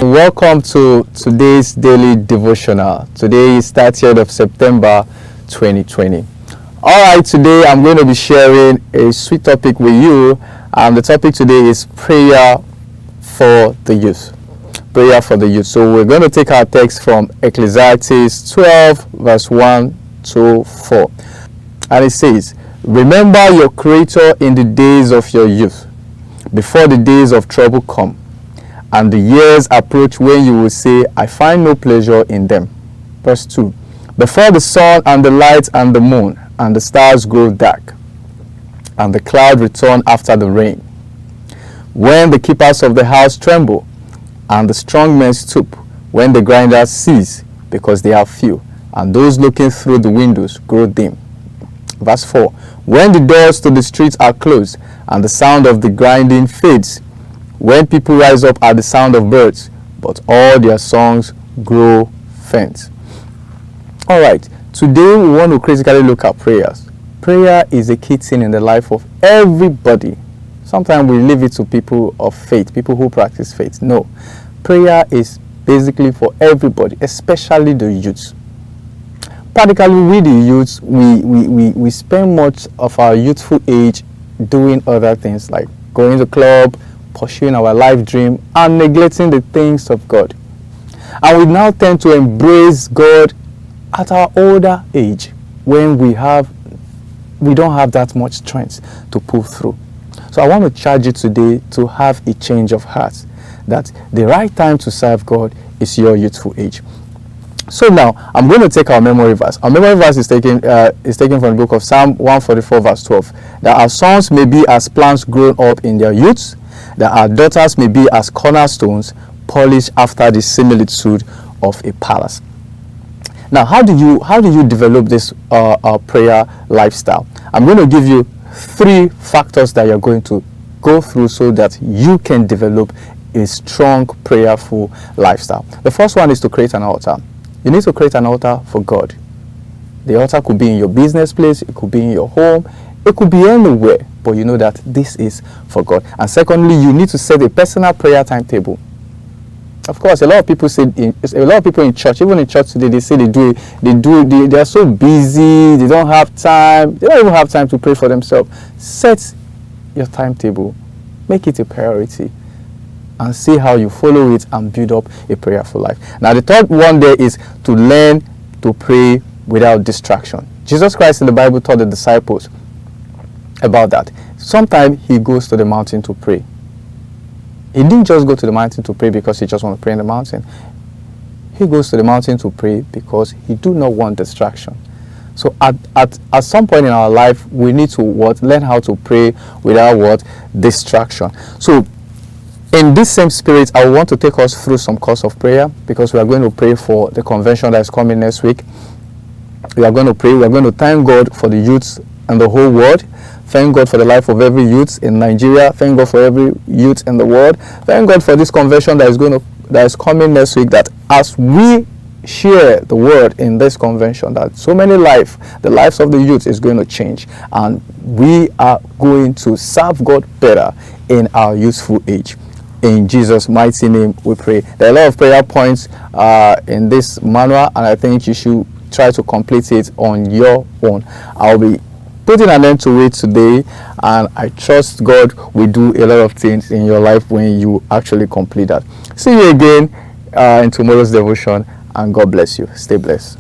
Welcome to today's daily devotional. Today is 30th of September 2020. Alright, today I'm going to be sharing a sweet topic with you. The topic today is prayer for the youth. Prayer for the youth. So we're going to take our text from Ecclesiastes 12 verse 1 to 4. And it says, "Remember your Creator in the days of your youth, before the days of trouble come, and the years approach when you will say, I find no pleasure in them." Verse 2. "Before the sun and the light and the moon and the stars grow dark, and the cloud return after the rain, when the keepers of the house tremble, and the strong men stoop, when the grinders cease, because they are few, and those looking through the windows grow dim." Verse 4. "When the doors to the streets are closed, and the sound of the grinding fades, when people rise up at the sound of birds, but all their songs grow faint." All right, today we want to critically look at prayers. Prayer is a key thing in the life of everybody. Sometimes we leave it to people of faith, people who practice faith. No, prayer is basically for everybody, especially the youths. Practically, with the youths, we spend much of our youthful age doing other things like going to club, pursuing our life dream, and neglecting the things of God. And we now tend to embrace God at our older age, when we don't have that much strength to pull through. So I want to charge you today to have a change of heart, that the right time to serve God is your youthful age. So now I'm going to take our memory verse. Our memory verse is taken from the book of Psalm 144 verse 12. "That our sons may be as plants grown up in their youth, that our daughters may be as cornerstones polished after the similitude of a palace." Now, how do you develop this prayer lifestyle? I'm going to give you 3 factors that you're going to go through so that you can develop a strong prayerful lifestyle. The first one is to create an altar. You need to create an altar for God. The altar could be in your business place, it could be in your home, it could be anywhere, but you know that this is for God. And secondly, you need to set a personal prayer timetable. Of course, a lot of people in church, even in church today, they say they are so busy, they don't have time, they don't even have time to pray for themselves. Set your timetable, make it a priority, and see how you follow it and build up a prayerful life. Now, the third one there is to learn to pray without distraction. Jesus Christ in the Bible taught the disciples about that. Sometimes he goes to the mountain to pray. He didn't just go to the mountain to pray because he just wants to pray in the mountain. He goes to the mountain to pray because he do not want distraction. So at some point in our life, we need to learn how to pray without distraction. So in this same spirit, I want to take us through some course of prayer, because we are going to pray for the convention that is coming next week. We are going to pray. We are going to thank God for the youths and the whole world. Thank God for the life of every youth in Nigeria. Thank God for every youth in the world. Thank God for this convention that is coming next week, that as we share the word in this convention, that so many the lives of the youth is going to change, and we are going to serve God better in our youthful age. In Jesus' mighty name we pray. There are a lot of prayer points in this manual, and I think you should try to complete it on your own. I'll be putting an end to it today, and I trust God will do a lot of things in your life when you actually complete that. See you again in tomorrow's devotion, and God bless you. Stay blessed.